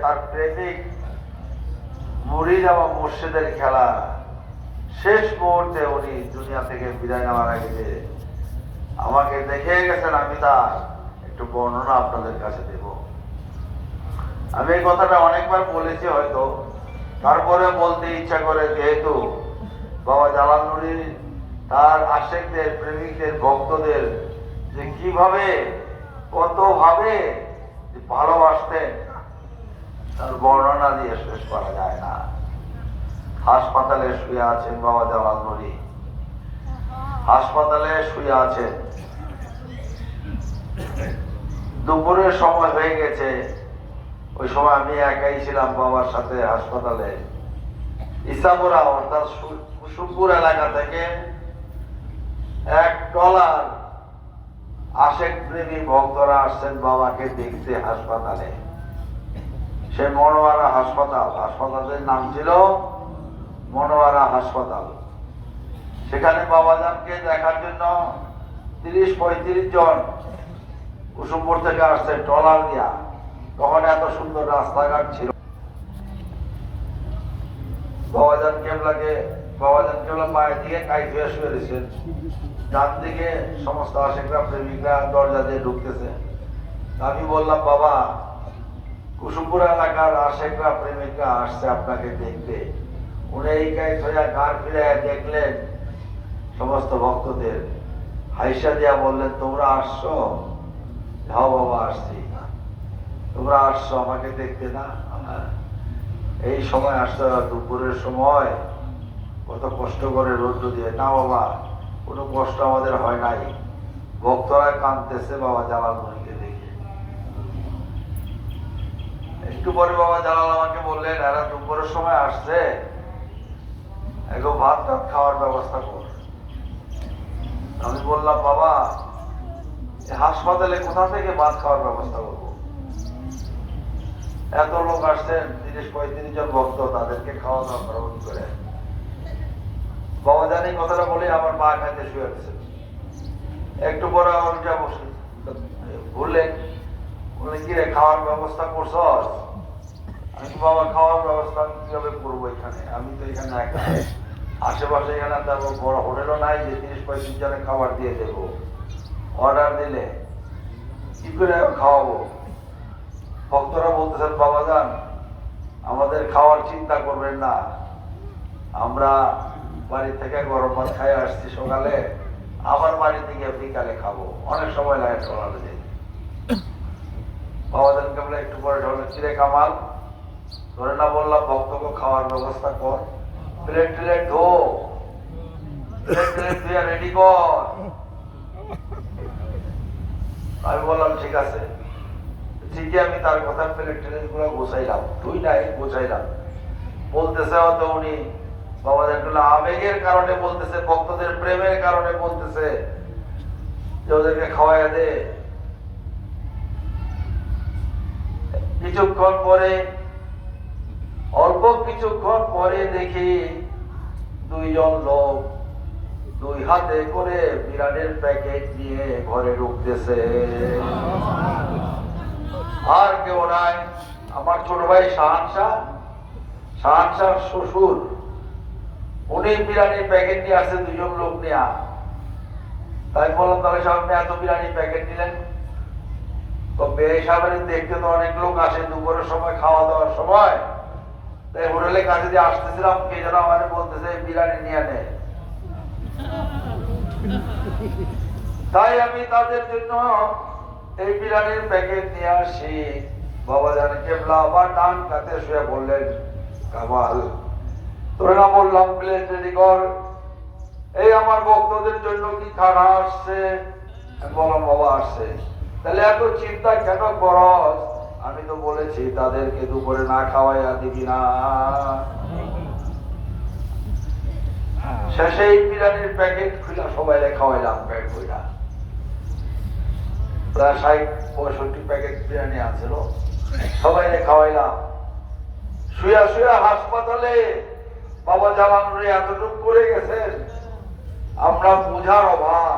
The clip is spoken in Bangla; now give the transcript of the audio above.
তার প্রেমিক মুরিদ এবং মুর্শিদের খেলা। শেষ মুহূর্তে উনি দুনিয়া থেকে বিদায় নেওয়ার আগে যে আমাকে দেখে গেছেন, আমি তার একটু বর্ণনা আপনাদের কাছে দেব। আমি এই কথাটা অনেকবার বলেছি হয়তো, তারপরে বলতে ইচ্ছা করে, যেহেতু বাবা জালাল নুরি তার আশেকদের, প্রেমিকদের, ভক্তদের যে কিভাবে কতভাবে ভালোবাসতেন তার বর্ণনা দিয়ে শেষ করা যায় না। হাসপাতালে শুয়ে আছেন বাবা জালাল নুরি, হাসপাতালে শুয়ে আছেন। দুপুরের সময় হয়ে গেছে। ওই সময় আমি একাই ছিলাম বাবার সাথে হাসপাতালে। ইসাপুরা অর্থাৎ কুসুমপুর এলাকা থেকে এক টলার আশেক প্রেমী ভক্তরা আসছেন বাবাকে দেখতে হাসপাতালে। সে মনোয়ারা হাসপাতাল, হাসপাতালের নাম ছিল মনোয়ারা হাসপাতাল। সেখানে বাবাজানকে দেখার জন্য 30-35 জন কুসুমপুর থেকে আসছে ট্রলার দিয়া। তখন এত সুন্দর রাস্তাঘাট ছিল। বাবাজান কেবলা পায়ের দিকে কাইট হয়ে শুয়ে রয়েছেন, ডান দিকে সমস্ত আশেকরা প্রেমিকরা দরজা দিয়ে ঢুকতেছে। আমি বললাম, বাবা, কুসুমপুর এলাকার আশেকরা প্রেমিকরা আসছে আপনাকে দেখতে। উনি এই কাইট হয়ে ঘাড় ফিরে দেখলেন সমস্ত ভক্তদের, হাইসা দিয়া বললেন, তোমরা আসছো? হ্যাঁ বাবা আসছি। তোমরা আসছো আমাকে দেখতে না? এই সময় আসতে, দুপুরের সময় কত কষ্ট করে রোদ্র দিয়ে। না বাবা, কোনো কষ্ট আমাদের হয় নাই, ভক্তরা কাঁদতেছে বাবা জালাল নুরিকে দেখে। একটু পরে বাবা জালাল আমাকে বললেন, এরা দুপুরের সময় আসছে, একটু ভাত টাত খাওয়ার ব্যবস্থা কর। আমি বললাম, বাবা, হাসপাতালে কোথা থেকে ভাত খাওয়ার ব্যবস্থা করবো? এত লোক আসছেন, 30-35 জন ভক্ত, তাদেরকে খাওয়া দাওয়া করা করে। বাবা জানি কথাটা বলে আমার মা খাইতে শুয়ে গেছে। একটু পরে আমার যা বসে বললেন, বলে কি রে, খাওয়ার ব্যবস্থা করছ? আমি, বাবা, খাওয়ার ব্যবস্থা আমি কিভাবে করবো এখানে? আমি তো এখানে একা, আশেপাশে এখানে তারপর বড় হোটেলও নাই যে 30-35 জনের খাবার দিয়ে দেবো। অর্ডার দিলে কি করে খাওয়াবো? ভক্তরা বলতেছেন, বাবাজান, আমাদের খাওয়ার চিন্তা করবেন না, আমরা বাড়ি থেকে গরম ভাত খাই আসছি সকালে, আবার বাড়ি থেকে বিকালে খাবো, অনেক সময় লাগে চলালে যাই। বাবাজানকে বলে একটু পরে ঢলে, চিরে কামাল, ধরে না বললাম ভক্তকে খাওয়ার ব্যবস্থা কর, প্লেট টেলেট ধো, প্লেট টেলেট ধুয়ে রেডি কর। আমি বললাম ঠিক আছে। ঠিকই আমি তার কথা প্লেট টেলেট গুলো গোছাইলাম, তুই নাই গোছাইলাম। বলতেছে হয়তো উনি বাবাদের আবেগের কারণে বলতেছে, ভক্তদের প্রেমের কারণে বলতেছে যে ওদেরকে খাওয়াইয়া দে। কিছুক্ষণ পরে, অল্প কিছুক্ষণ পরে দেখি 2 জন লোক 2 হাতে করে বিরিয়ানির প্যাকেট নিয়ে ঘরে ঢুকতেছে। আর কেউ নাই, আমার ছোট ভাই শাহানশাহ শ্বশুর, উনি বিরিয়ানির প্যাকেট নিয়ে আসছে 2 জন লোক নিয়ে। তাই বললাম, তাহলে সামনে এত বিরিয়ানির প্যাকেট নিলেন? তো বেশ, দেখতে তো অনেক লোক আসে দুপুরের সময়, খাওয়া দাওয়ার সময়। তাই হোটেলের কাছে দিয়ে আসতেছিলাম, কে যেন আমার বলতেছে বিরিয়ানি নিয়ে নে। তাই আমি তাদের জন্য এই বিরিয়ানির প্যাকেট নিয়ে আসি। বাবাজান কেবলা আবার ডান কাতে শুয়ে বললেন, কামাল, তোরে না বললাম প্লেট রেডি কর, এই আমার ভক্তদের জন্য কি খানা আসছে? বললাম, বাবা আসছে। তাহলে এত চিন্তা কেন করস? আমি তো বলেছি তাদেরকে দুপুরে না খাওয়াইয়া দিবি না। শেষে এই বিরিয়ানির প্যাকেট খুলে সবাই খাওয়াইলাম প্যাকেট কইরা। প্রায় 60-65 প্যাকেট বিরিয়ানি আছিল, সবাই খাওয়াইলাম। শুয়া শুয়া হাসপাতালে বাবা জালাল নুরি এতটুকু করে গেছেন, আমরা বোঝার অভাব।